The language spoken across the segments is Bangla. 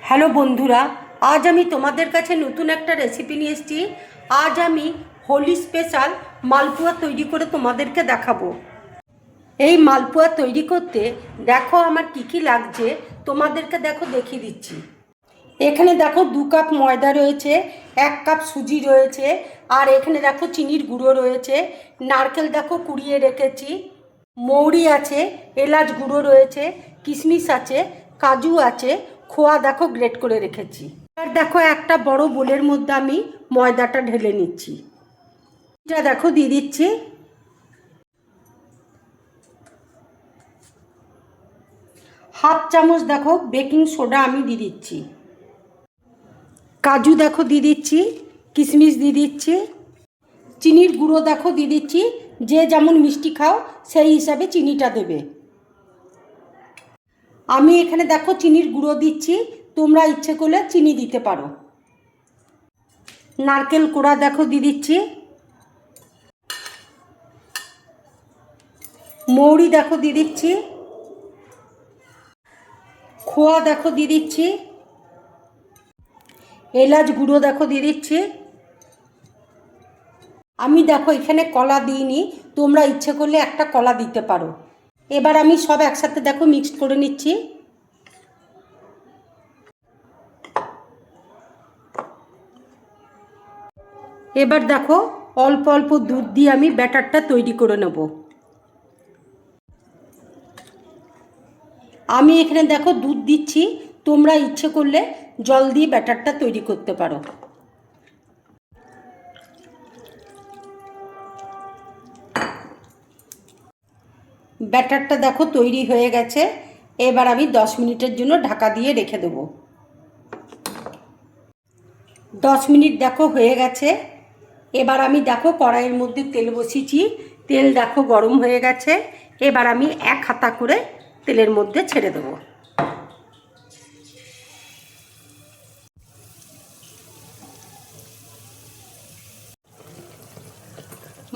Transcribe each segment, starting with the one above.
হ্যালো বন্ধুরা, আজ আমি তোমাদের কাছে নতুন একটা রেসিপি নিয়ে এসেছি। আজ আমি হোলি স্পেশাল মালপোয়া তৈরি করে তোমাদেরকে দেখাবো। এই মালপোয়া তৈরি করতে দেখো আমার কি কি লাগছে, তোমাদেরকে দেখিয়ে দিচ্ছি। এখানে দেখো 2 কাপ ময়দা রয়েছে, 1 কাপ সুজি রয়েছে, আর এখানে দেখো চিনির গুঁড়ো রয়েছে, নারকেল দেখো কুড়িয়ে রেখেছি, মৌরি আছে, এলাচ গুঁড়ো রয়েছে, কিশমিশ আছে, কাজু আছে, খোয়া দেখো গ্রেট করে রেখেছি। আর দেখো একটা বড় বোলের মধ্যে আমি ময়দাটা ঢেলে নিচ্ছি। এটা দেখো দিয়ে দিচ্ছি। হাফ চামচ দেখো বেকিং সোডা আমি দিয়ে দিচ্ছি। কাজু দেখো দিয়ে দিচ্ছি, কিশমিশ দিয়ে দিচ্ছি, চিনির গুঁড়ো দেখো দিয়ে দিচ্ছি। যে যেমন মিষ্টি খাও সেই হিসাবে চিনিটা দেবে। আমি এখানে দেখো চিনির গুঁড়ো দিচ্ছি, তোমরা ইচ্ছে করলে চিনি দিতে পারো। নারকেল কোড়া দেখো দিয়ে দিচ্ছি, মৌরি দেখো দিয়ে দিচ্ছি, খোয়া দেখো দিয়ে দিচ্ছি, এলাচ গুঁড়ো দেখো দিয়ে দিচ্ছি। আমি দেখো এখানে কলা দিইনি, তোমরা ইচ্ছে করলে একটা কলা দিতে পারো। এবার আমি সব একসাথে দেখো মিক্সড করে নিচ্ছি। এবার দেখো অল্প অল্প দুধ দিয়ে আমি ব্যাটারটা তৈরি করে নেব। আমি এখানে দেখো দুধ দিচ্ছি, তোমরা ইচ্ছে করলে জল দিয়ে ব্যাটারটা তৈরি করতে পারো। ব্যাটারটা দেখো তৈরি হয়ে গেছে। এবার আমি 10 মিনিটের জন্য ঢাকা দিয়ে রেখে দেবো। 10 মিনিট দেখো হয়ে গেছে। এবার আমি দেখো কড়াইয়ের মধ্যে তেল বসিয়েছি, তেল দেখো গরম হয়ে গেছে। এবার আমি 1 হাতা করে তেলের মধ্যে ছেড়ে দেবো।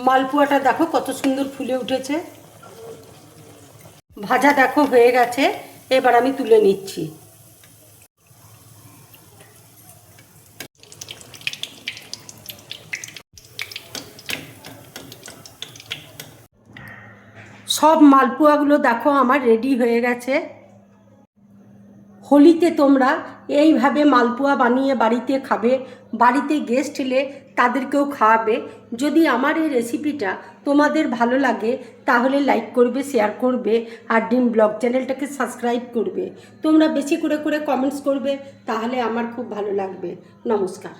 মালপোয়াটা দেখো কত সুন্দর ফুলে উঠেছে। ভাজা দেখো হয়ে গেছে। এবার আমি তুলে নিচ্ছি। সব মালপোয়াগুলো দেখো আমার রেডি হয়ে গেছে। হোলিতে তোমরা এইভাবে মালপোয়া বানিয়ে বাড়িতে খাবে, বাড়িতে গেস্ট এলে তাদেরকেও খাওয়াবে। যদি আমার এই রেসিপিটা তোমাদের ভালো লাগে তাহলে লাইক করবে, শেয়ার করবে, আর ডিম ব্লগ চ্যানেলটাকে সাবস্ক্রাইব করবে। তোমরা বেশি করে কমেন্টস করবে, তাহলে আমার খুব ভালো লাগবে। নমস্কার।